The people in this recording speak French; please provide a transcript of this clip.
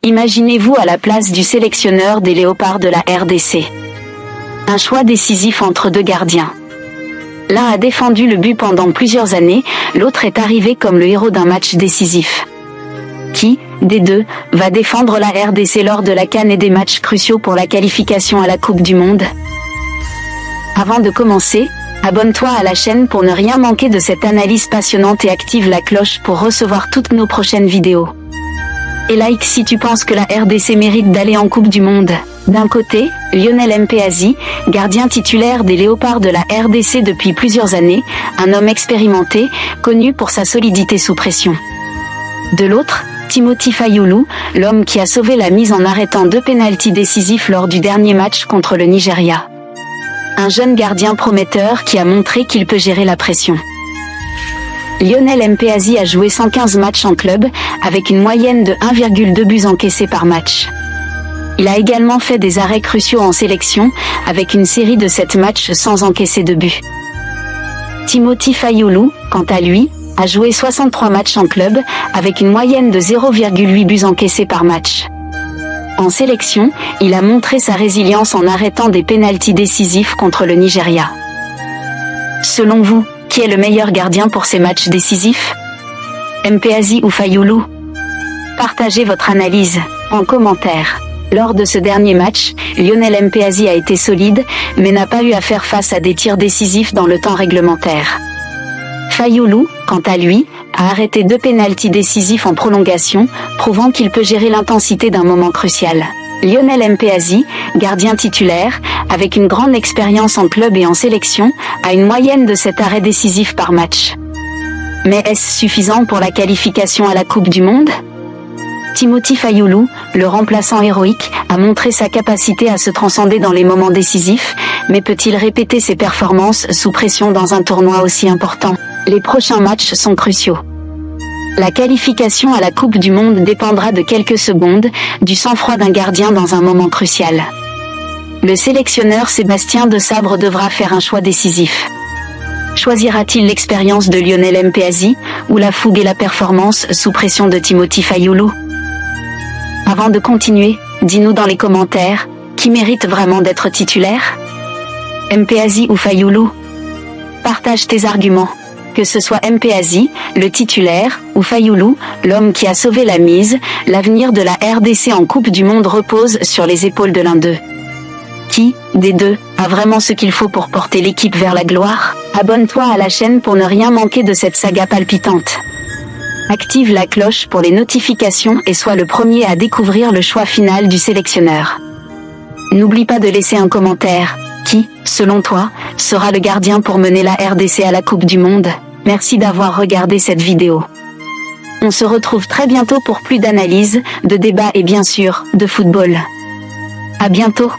Imaginez-vous à la place du sélectionneur des Léopards de la RDC. Un choix décisif entre deux gardiens. L'un a défendu le but pendant plusieurs années, l'autre est arrivé comme le héros d'un match décisif. Qui, des deux, va défendre la RDC lors de la CAN et des matchs cruciaux pour la qualification à la Coupe du Monde? Avant de commencer, abonne-toi à la chaîne pour ne rien manquer de cette analyse passionnante et active la cloche pour recevoir toutes nos prochaines vidéos. Et like si tu penses que la RDC mérite d'aller en Coupe du Monde. D'un côté, Lionel Mpasi, gardien titulaire des Léopards de la RDC depuis plusieurs années, un homme expérimenté, connu pour sa solidité sous pression. De l'autre, Timothy Fayulu, l'homme qui a sauvé la mise en arrêtant 2 pénaltys décisifs lors du dernier match contre le Nigeria. Un jeune gardien prometteur qui a montré qu'il peut gérer la pression. Lionel Mpasi a joué 115 matchs en club, avec une moyenne de 1,2 buts encaissés par match. Il a également fait des arrêts cruciaux en sélection, avec une série de 7 matchs sans encaisser de but. Timothy Fayulu, quant à lui, a joué 63 matchs en club, avec une moyenne de 0,8 buts encaissés par match. En sélection, il a montré sa résilience en arrêtant des pénaltys décisifs contre le Nigeria. Selon vous, qui est le meilleur gardien pour ces matchs décisifs? Mpasi ou Fayulu? Partagez votre analyse en commentaire. Lors de ce dernier match, Lionel Mpasi a été solide, mais n'a pas eu à faire face à des tirs décisifs dans le temps réglementaire. Fayulu, quant à lui, a arrêté 2 pénaltys décisifs en prolongation, prouvant qu'il peut gérer l'intensité d'un moment crucial. Lionel Mpasi, gardien titulaire, avec une grande expérience en club et en sélection, a une moyenne de 7 arrêts décisifs par match. Mais est-ce suffisant pour la qualification à la Coupe du Monde? Timothy Fayulu, le remplaçant héroïque, a montré sa capacité à se transcender dans les moments décisifs, mais peut-il répéter ses performances sous pression dans un tournoi aussi important? Les prochains matchs sont cruciaux. La qualification à la Coupe du Monde dépendra de quelques secondes, du sang-froid d'un gardien dans un moment crucial. Le sélectionneur Sébastien Desabre devra faire un choix décisif. Choisira-t-il l'expérience de Lionel Mpasi, ou la fougue et la performance sous pression de Timothy Fayulu? Avant de continuer, dis-nous dans les commentaires, qui mérite vraiment d'être titulaire? Mpasi ou Fayulu? Partage tes arguments. Que ce soit Mpasi, le titulaire, ou Fayulu, l'homme qui a sauvé la mise, l'avenir de la RDC en Coupe du Monde repose sur les épaules de l'un d'eux. Qui, des deux, a vraiment ce qu'il faut pour porter l'équipe vers la gloire? Abonne-toi à la chaîne pour ne rien manquer de cette saga palpitante. Active la cloche pour les notifications et sois le premier à découvrir le choix final du sélectionneur. N'oublie pas de laisser un commentaire. Qui, selon toi, sera le gardien pour mener la RDC à la Coupe du Monde? Merci d'avoir regardé cette vidéo. On se retrouve très bientôt pour plus d'analyses, de débats et bien sûr, de football. À bientôt.